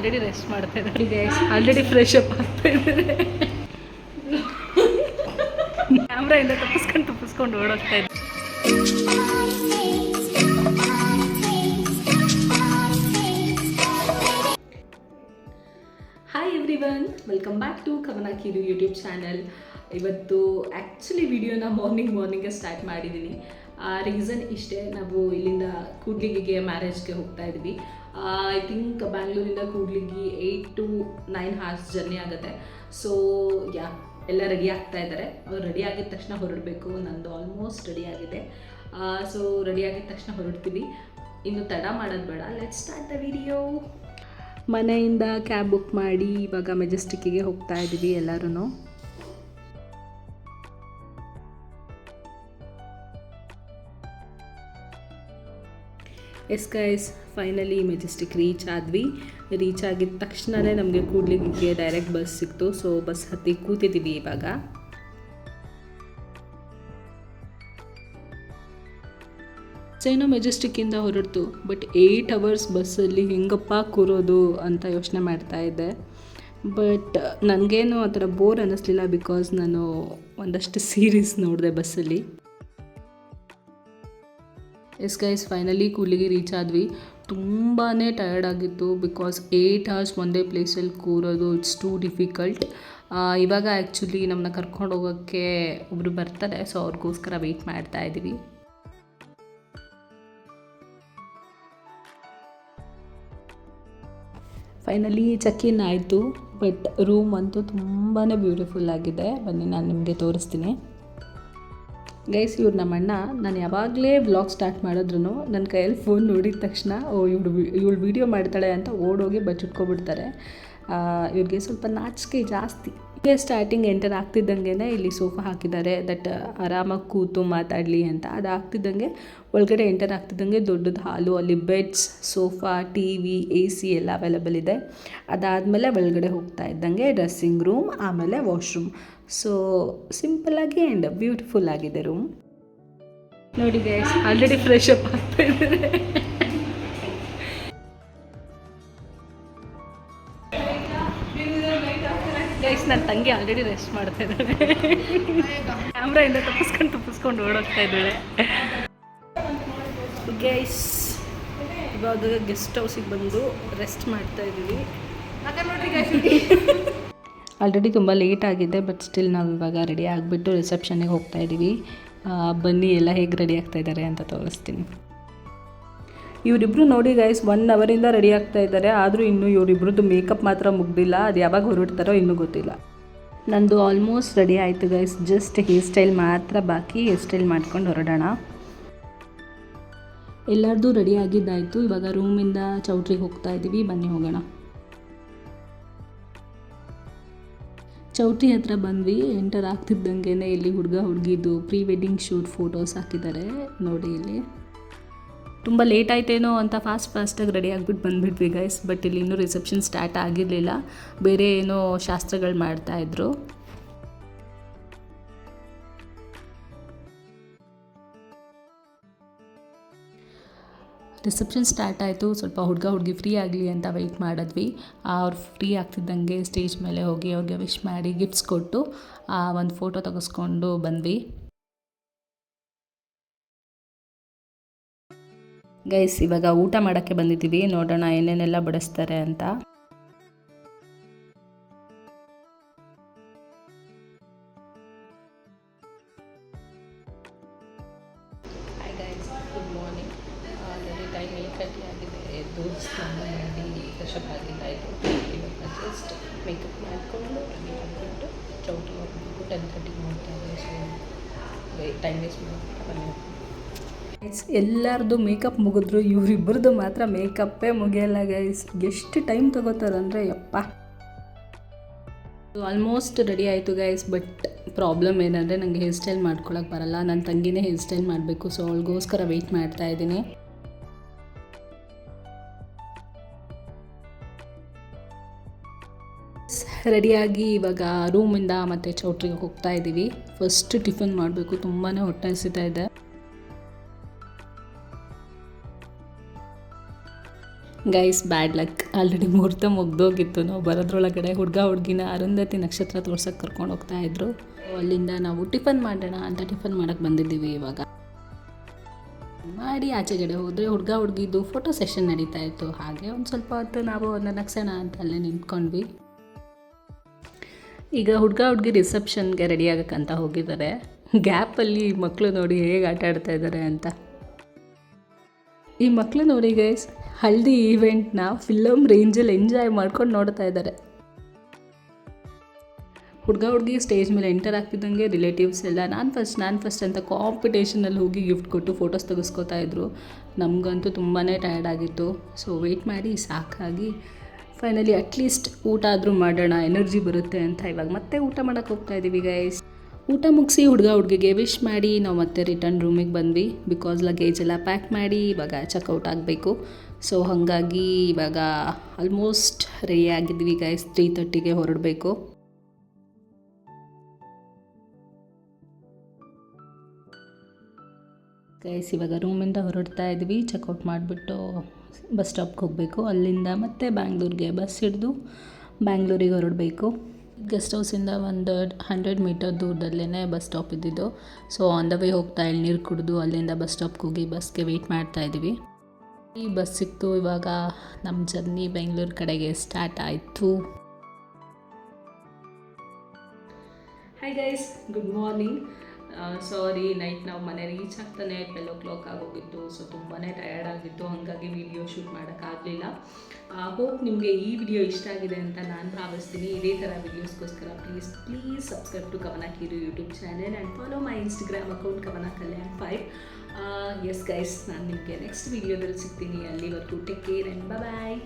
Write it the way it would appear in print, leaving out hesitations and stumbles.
Already rest ಮಾಡ್ತಾ ಇದ್ದಾರೆ guys. Already fresh up ಆಗ್ತಾ ಇದ್ದಾರೆ. ಕ್ಯಾಮ್ರಾಯಿಂದ ತಪ್ಪಿಸ್ಕೊಂಡು ಓಡೋಗ್ತಾ ಇದ್ದಾರೆ. Hi everyone, welcome back to Kavana ಕಿರು ಯೂಟ್ಯೂಬ್ ಚಾನಲ್. ಇವತ್ತು ಆ್ಯಕ್ಚುಲಿ ವಿಡಿಯೋನ ಮಾರ್ನಿಂಗೇ ಸ್ಟಾರ್ಟ್ ಮಾಡಿದ್ದೀನಿ. ರೀಸನ್ ಇಷ್ಟೇ, ನಾವು ಇಲ್ಲಿಂದ ಕೂಡ್ಲಿಗಿಗೆ ಮ್ಯಾರೇಜ್ಗೆ ಹೋಗ್ತಾ ಇದ್ವಿ. ಐ ಥಿಂಕ್ ಬ್ಯಾಂಗ್ಳೂರಿಂದ ಕೂಡ್ಲಿಗಿ 8 to 9 hours ಜರ್ನಿ ಆಗುತ್ತೆ. ಸೊ ಎಲ್ಲ ರೆಡಿ ಆಗ್ತಾ ಇದ್ದಾರೆ. ಅವ್ರು ರೆಡಿ ಆಗಿದ ತಕ್ಷಣ ಹೊರಡಬೇಕು. ನಂದು ಆಲ್ಮೋಸ್ಟ್ ರೆಡಿ ಆಗಿದೆ. ಸೊ ರೆಡಿ ಆಗಿದ ತಕ್ಷಣ ಹೊರಡ್ತೀವಿ. ಇನ್ನು ತಡ ಮಾಡೋದು ಬೇಡ, ಲೆಟ್ಸ್ ಸ್ಟಾರ್ಟ್ ದ ವಿಡಿಯೋ. ಮನೆಯಿಂದ ಕ್ಯಾಬ್ ಬುಕ್ ಮಾಡಿ ಇವಾಗ ಮೆಜೆಸ್ಟಿಕ್ಕಿಗೆ ಹೋಗ್ತಾ ಇದ್ದೀವಿ ಎಲ್ಲರೂ. Yes guys, finally Majestic reach ಆದ್ವಿ. ರೀಚ್ ಆಗಿದ ತಕ್ಷಣವೇ ನಮಗೆ ಕೂಡ್ಲಿಗಿಗೆ ಡೈರೆಕ್ಟ್ ಬಸ್ ಸಿಕ್ತು. ಸೊ ಬಸ್ ಹತ್ತಿ ಕೂತಿದ್ದೀವಿ ಇವಾಗ. ಏನೋ ಮೆಜೆಸ್ಟಿಕ್ಕಿಂದ ಹೊರಡ್ತು, ಬಟ್ 8 hours ಬಸ್ಸಲ್ಲಿ ಹೆಂಗಪ್ಪ ಕೂರೋದು ಅಂತ ಯೋಚನೆ ಮಾಡ್ತಾ ಇದ್ದೆ. ಬಟ್ ನನಗೇನು ಆ ಥರ ಬೋರ್ ಅನ್ನಿಸ್ಲಿಲ್ಲ, ಬಿಕಾಸ್ ನಾನು ಒಂದಷ್ಟು ಸೀರೀಸ್ ನೋಡಿದೆ ಬಸ್ಸಲ್ಲಿ. S guys, finally Kudligi reach ಆದ್ವಿ. ತುಂಬಾ ಟಯರ್ಡ್ ಆಗಿತ್ತು, ಬಿಕಾಸ್ 8 hours ಒಂದೇ ಪ್ಲೇಸಲ್ಲಿ ಕೂರೋದು ಇಟ್ಸ್ ಟೂ ಡಿಫಿಕಲ್ಟ್. ಇವಾಗ ಆ್ಯಕ್ಚುಲಿ ನಮ್ಮನ್ನ ಕರ್ಕೊಂಡು ಹೋಗೋಕ್ಕೆ ಒಬ್ಬರು ಬರ್ತಾರೆ. ಸೊ ಅವ್ರಿಗೋಸ್ಕರ ವೆಯ್ಟ್ ಮಾಡ್ತಾ ಇದ್ದೀವಿ. ಫೈನಲಿ ಚೆಕ್ ಇನ್ ಆಯಿತು. ಬಟ್ ರೂಮ್ ಅಂತೂ ತುಂಬಾ ಬ್ಯೂಟಿಫುಲ್ ಆಗಿದೆ. ಬನ್ನಿ ನಾನು ನಿಮಗೆ ತೋರಿಸ್ತೀನಿ. ಗೈಸ್, ಇವ್ರು ನಮ್ಮ ಅಣ್ಣ. ನಾನು ಯಾವಾಗಲೇ ವ್ಲಾಗ್ ಸ್ಟಾರ್ಟ್ ಮಾಡಿದ್ರು ನನ್ನ ಕೈಯಲ್ಲಿ ಫೋನ್ ನೋಡಿದ ತಕ್ಷಣ ಇವಳು ವೀಡಿಯೋ ಮಾಡ್ತಾಳೆ ಅಂತ ಓಡೋಗಿ ಬಚ್ಚಿಟ್ಕೊಬಿಡ್ತಾರೆ. ಇವ್ರಿಗೆ ಸ್ವಲ್ಪ ನಾಚಿಕೆ ಜಾಸ್ತಿ. ಹೀಗೆ ಸ್ಟಾರ್ಟಿಂಗ್ ಎಂಟರ್ ಆಗ್ತಿದ್ದಂಗೆ ಇಲ್ಲಿ ಸೋಫಾ ಹಾಕಿದ್ದಾರೆ, ದಟ್ ಆರಾಮಾಗಿ ಕೂತು ಮಾತಾಡಲಿ ಅಂತ. ಅದು ಆಗ್ತಿದ್ದಂಗೆ ಒಳಗಡೆ ಎಂಟರ್ ಆಗ್ತಿದ್ದಂಗೆ ದೊಡ್ಡದು ಹಾಲು, ಅಲ್ಲಿ ಬೆಡ್ಸ್, ಸೋಫಾ, TV, AC ಎಲ್ಲ ಅವೈಲೇಬಲ್ ಇದೆ. ಅದಾದಮೇಲೆ ಒಳಗಡೆ ಹೋಗ್ತಾ ಇದ್ದಂಗೆ ಡ್ರೆಸ್ಸಿಂಗ್ ರೂಮ್, ಆಮೇಲೆ ವಾಶ್ರೂಮ್. ಸೊ ಸಿಂಪಲ್ಲಾಗಿ ಆ್ಯಂಡ್ ಬ್ಯೂಟಿಫುಲ್ ಆಗಿದೆ ರೂಮ್. ನೋಡಿ ಗೈಸ್, ಆಲ್ರೆಡಿ ಫ್ರೆಶ್ ಅಪ್ ಆಗ್ತಾ ಇದ್ದಾರೆ. ಗೈಸ್, ನನ್ನ ತಂಗಿ ಆಲ್ರೆಡಿ ರೆಸ್ಟ್ ಮಾಡ್ತಾ ಇದ್ದಾಳೆ. ಕ್ಯಾಮ್ರಾಯಿಂದ ತಪ್ಪಿಸ್ಕೊಂಡು ಓಡೋಗ್ತಾ ಇದ್ದಾಳೆ. ಗೈಸ್, ಇವಾಗ ಗೆಸ್ಟ್ ಹೌಸಿಗೆ ಬಂದು ರೆಸ್ಟ್ ಮಾಡ್ತಾ ಇದ್ದೀವಿ. ಆಲ್ರೆಡಿ ತುಂಬ ಲೇಟ್ ಆಗಿದೆ, ಬಟ್ ಸ್ಟಿಲ್ ನಾವು ಇವಾಗ ರೆಡಿ ಆಗಿಬಿಟ್ಟು ರಿಸೆಪ್ಷನ್ನಿಗೆ ಹೋಗ್ತಾ ಇದ್ದೀವಿ. ಬನ್ನಿ ಎಲ್ಲ ಹೇಗೆ ರೆಡಿ ಆಗ್ತಾ ಇದ್ದಾರೆ ಅಂತ ತೋರಿಸ್ತೀನಿ. ಇವರಿಬ್ಬರು ನೋಡಿ ಗೈಸ್, 1 hour ರೆಡಿ ಆಗ್ತಾ ಇದ್ದಾರೆ. ಆದರೂ ಇನ್ನೂ ಇವರಿಬ್ರದ್ದು ಮೇಕಪ್ ಮಾತ್ರ ಮುಗ್ದಿಲ್ಲ. ಅದು ಯಾವಾಗ ಹೊರಡ್ತಾರೋ ಇನ್ನೂ ಗೊತ್ತಿಲ್ಲ. ನಂದು ಆಲ್ಮೋಸ್ಟ್ ರೆಡಿ ಆಯಿತು ಗೈಸ್. ಜಸ್ಟ್ ಹೇರ್ ಸ್ಟೈಲ್ ಮಾತ್ರ ಬಾಕಿ. ಹೇರ್ ಸ್ಟೈಲ್ ಮಾಡ್ಕೊಂಡು ಹೊರಡೋಣ. ಎಲ್ಲರದ್ದು ರೆಡಿ ಆಗಿದ್ದಾಯಿತು. ಇವಾಗ ರೂಮಿಂದ ಚೌಟ್ರಿಗೆ ಹೋಗ್ತಾ ಇದ್ದೀವಿ. ಬನ್ನಿ ಹೋಗೋಣ. ಚೌಟ್ರಿ ಹತ್ರ ಬಂದ್ವಿ. ಎಂಟರ್ ಆಗ್ತಿದ್ದಂಗೆ ಇಲ್ಲಿ ಹುಡುಗ ಹುಡುಗಿದು ಪ್ರೀ ವೆಡ್ಡಿಂಗ್ ಶೂಟ್ ಫೋಟೋಸ್ ಹಾಕಿದ್ದಾರೆ ನೋಡಿ. ಇಲ್ಲಿ ತುಂಬ ಲೇಟ್ ಆಯ್ತೇನೋ ಅಂತ ಫಾಸ್ಟಾಗಿ ರೆಡಿ ಆಗಿಬಿಟ್ಟು ಬಂದುಬಿಟ್ವಿ ಗೈಸ್. ಬಟ್ ಇಲ್ಲಿ ಇನ್ನೂ ರಿಸೆಪ್ಷನ್ ಸ್ಟಾರ್ಟ್ ಆಗಿರಲಿಲ್ಲ. ಬೇರೆ ಏನೋ ಶಾಸ್ತ್ರಗಳು ಮಾಡ್ತಾಯಿದ್ರು. ರಿಸೆಪ್ಷನ್ ಸ್ಟಾರ್ಟ್ ಆಯಿತು. ಸ್ವಲ್ಪ ಹುಡುಗ ಹುಡುಗಿ ಫ್ರೀ ಆಗಲಿ ಅಂತ ವೆಯ್ಟ್ ಮಾಡಿದ್ವಿ. ಅವ್ರು ಫ್ರೀ ಆಗ್ತಿದ್ದಂಗೆ ಸ್ಟೇಜ್ ಮೇಲೆ ಹೋಗಿ ಅವ್ರಿಗೆ ವಿಶ್ ಮಾಡಿ ಗಿಫ್ಟ್ಸ್ ಕೊಟ್ಟು ಒಂದು ಫೋಟೋ ತೆಗೆಸ್ಕೊಂಡು ಬಂದ್ವಿ. ಗೈಸ್, ಇವಾಗ ಊಟ ಮಾಡೋಕ್ಕೆ ಬಂದಿದ್ದೀವಿ. ನೋಡೋಣ ಏನೇನೆಲ್ಲ ಬಡಿಸ್ತಾರೆ ಅಂತ. Hi guys, good morning. Already time 8:30 ಆಗಿದೆ. ಎದ್ದು ಸ್ನಾನ ಮಾಡಿ ಫ್ರೆಶ್ ಅಪ್ ಆಗಿದ್ದಾಯಿತು. ಇವಾಗ ಜಸ್ಟ್ ಮೇಕಪ್ ಮಾಡಿಕೊಂಡು ರೆಡಿ ಆಗಿಬಿಟ್ಟು ಚೌಟ್ರಿ ಹೋಗ್ಬೇಕು. 10:30 ಮಾಡ್ತಾ ಇದೆ. ಸೊ ಟೈಮ್ ವೇಸ್ಟ್ ಮಾಡ್ಕೊಂಡು ಎಲ್ಲರದು ಮೇಕಪ್ ಮುಗಿದ್ರು, ಇವರಿಬ್ಬರದು ಮಾತ್ರ ಮೇಕಪ್ಪೇ ಮುಗಿಯಲ್ಲ ಗೈಸ್. ಎಷ್ಟು ಟೈಮ್ ತೊಗೋತಾರಂದರೆ ಯಪ್ಪ. ಆಲ್ಮೋಸ್ಟ್ ರೆಡಿ ಆಯಿತು ಗೈಸ್. ಬಟ್ ಪ್ರಾಬ್ಲಮ್ ಏನಂದರೆ ನನಗೆ ಹೇರ್ ಸ್ಟೈಲ್ ಮಾಡ್ಕೊಳಕ್ಕೆ ಬರಲ್ಲ. ನನ್ನ ತಂಗಿನೇ ಹೇರ್ ಸ್ಟೈಲ್ ಮಾಡಬೇಕು. ಸೊ ಅವಳಿಗೋಸ್ಕರ ವೆಯ್ಟ್ ಮಾಡ್ತಾ ಇದ್ದೀನಿ. ರೆಡಿಯಾಗಿ ಇವಾಗ ರೂಮಿಂದ ಮತ್ತು ಚೌಟ್ರಿಗೆ ಹೋಗ್ತಾ ಇದ್ದೀವಿ. ಫಸ್ಟ್ ಟಿಫನ್ ಮಾಡಬೇಕು. ತುಂಬಾ ಹೊಟ್ಟೆ ಹಸಿತಾ ಇದೆ. ಗೈಸ್ ಬ್ಯಾಡ್ ಲಕ್, ಆಲ್ರೆಡಿ ಮುಹೂರ್ತ ಮುಗ್ದೋಗಿತ್ತು. ನಾವು ಬರೋದ್ರೊಳಗಡೆ ಹುಡುಗಿನ ಅರುಂಧತಿ ನಕ್ಷತ್ರ ತೋರ್ಸೋಕ್ಕೆ ಕರ್ಕೊಂಡು ಹೋಗ್ತಾಯಿದ್ರು. ಅಲ್ಲಿಂದ ನಾವು ಟಿಫನ್ ಮಾಡೋಣ ಅಂತ ಟಿಫನ್ ಮಾಡೋಕ್ಕೆ ಬಂದಿದ್ದೀವಿ. ಇವಾಗ ಮಾಡಿ ಆಚೆಗಡೆ ಹೋದರೆ ಹುಡುಗಿದು ಫೋಟೋ ಸೆಷನ್ ನಡೀತಾ ಇತ್ತು. ಹಾಗೆ ಒಂದು ಸ್ವಲ್ಪ ಹೊತ್ತು ನಾವು ಅದನ್ನ ನಗ್ಸೋಣ ಅಂತ ಅಲ್ಲೇ ನಿಂತ್ಕೊಂಡ್ವಿ. ಈಗ ಹುಡುಗಿ ರಿಸೆಪ್ಷನ್ಗೆ ರೆಡಿ ಆಗೋಕ್ಕಂತ ಹೋಗಿದ್ದಾರೆ. ಗ್ಯಾಪಲ್ಲಿ ಮಕ್ಕಳು ನೋಡಿ ಹೇಗೆ ಆಟ ಆಡ್ತಾ ಇದ್ದಾರೆ ಅಂತ. ಈ ಮಕ್ಕಳು ನೋಡಿ ಗೈಸ್, ಹಲ್ದಿ ಈವೆಂಟ್ನ ಫಿಲಮ್ ರೇಂಜಲ್ಲಿ ಎಂಜಾಯ್ ಮಾಡ್ಕೊಂಡು ನೋಡ್ತಾ ಇದ್ದಾರೆ. ಹುಡುಗಿ ಸ್ಟೇಜ್ ಮೇಲೆ ಎಂಟರ್ ಆಗ್ತಿದ್ದಂಗೆ ರಿಲೇಟಿವ್ಸ್ ಎಲ್ಲ ನಾನು ಫಸ್ಟ್ ಅಂತ ಕಾಂಪಿಟೇಷನಲ್ಲಿ ಹೋಗಿ ಗಿಫ್ಟ್ ಕೊಟ್ಟು ಫೋಟೋಸ್ ತೆಗೆಸ್ಕೊತಾ ಇದ್ರು. ನಮಗಂತೂ ತುಂಬಾ ಟಯರ್ಡ್ ಆಗಿತ್ತು. ಸೊ ವೆಯ್ಟ್ ಮಾಡಿ ಸಾಕಾಗಿ ಫೈನಲಿ ಅಟ್ಲೀಸ್ಟ್ ಊಟ ಆದರೂ ಮಾಡೋಣ, ಎನರ್ಜಿ ಬರುತ್ತೆ ಅಂತ ಇವಾಗ ಮತ್ತೆ ಊಟ ಮಾಡೋಕ್ಕೆ ಹೋಗ್ತಾ ಇದ್ದೀವಿ ಗೈಸ್. ಊಟ ಮುಗಿಸಿ ಹುಡುಗಿಗೆ ವಿಶ್ ಮಾಡಿ ನಾವು ಮತ್ತೆ ರಿಟರ್ನ್ ರೂಮಿಗೆ ಬಂದ್ವಿ. ಬಿಕಾಸ್ ಲಗೇಜ್ ಎಲ್ಲ ಪ್ಯಾಕ್ ಮಾಡಿ ಇವಾಗ ಚೆಕ್ಔಟ್ ಆಗಬೇಕು. ಸೊ ಹಾಗಾಗಿ ಇವಾಗ ಆಲ್ಮೋಸ್ಟ್ ರೆಡಿ ಆಗಿದ್ವಿ ಗೈಸ್. 3:30ಗೆ ಹೊರಡಬೇಕು. ಗೈಸ್ ಇವಾಗ ರೂಮಿಂದ ಹೊರಡ್ತಾ ಇದ್ವಿ. ಚೆಕ್ಔಟ್ ಮಾಡಿಬಿಟ್ಟು ಬಸ್ ಸ್ಟಾಪ್ಗೆ ಹೋಗಬೇಕು. ಅಲ್ಲಿಂದ ಮತ್ತೆ ಬ್ಯಾಂಗ್ಳೂರಿಗೆ ಬಸ್ ಹಿಡಿದು ಬ್ಯಾಂಗ್ಳೂರಿಗೆ ಹೊರಡಬೇಕು. ಗೆಸ್ಟ್ ಹೌಸಿಂದ ಒಂದು 100 ಮೀಟರ್ ದೂರದಲ್ಲೇ ಬಸ್ ಸ್ಟಾಪ್ ಇದ್ದಿದ್ದು. ಸೊ ಆನ್ ದ ವೇ ಹೋಗ್ತಾ ಎಳ್ನೀರು ಕುಡಿದು ಅಲ್ಲಿಂದ ಬಸ್ ಸ್ಟಾಪ್ಗೆ ಹೋಗಿ ಬಸ್ಗೆ ವೆಯ್ಟ್ ಮಾಡ್ತಾ ಇದ್ದೀವಿ. ಈ ಬಸ್ ಸಿಕ್ತು. ಇವಾಗ ನಮ್ಮ ಜರ್ನಿ ಬೆಂಗಳೂರು ಕಡೆಗೆ ಸ್ಟಾರ್ಟ್ ಆಯಿತು. Hi guys, good morning. Sorry, night ನಾವು ಮನೆ ರೀಚ್ ಆಗ್ತಾನೆ 12 o'clock ಆಗೋಗಿತ್ತು. ಸೊ ತುಂಬಾ ಟಯರ್ಡ್ ಆಗಿತ್ತು, ಹಾಗಾಗಿ ವಿಡಿಯೋ ಶೂಟ್ ಮಾಡೋಕ್ಕಾಗಲಿಲ್ಲ. ಹೋಪ್ ನಿಮಗೆ ಈ ವಿಡಿಯೋ ಇಷ್ಟ ಆಗಿದೆ ಅಂತ ನಾನು ಭಾವಿಸ್ತೀನಿ. ಇದೇ ಥರ ವಿಡಿಯೋಸ್ಗೋಸ್ಕರ ಪ್ಲೀಸ್ ಸಬ್ಸ್ಕ್ರೈಬ್ ಟು ಕವನ ಕಿರು YouTube channel and follow my Instagram account ಕವನ ಕಲ್ಯಾಣ್ 5. ಎಸ್ ಗೈಸ್, ನಾನು ನಿಮಗೆ ನೆಕ್ಸ್ಟ್ ವಿಡಿಯೋದಲ್ಲಿ ಸಿಗ್ತೀನಿ. ಅಲ್ಲಿವರೆಗೂ ಟೇಕ್ ಕೇರ್ ಆ್ಯಂಡ್ ಬಾಯ್.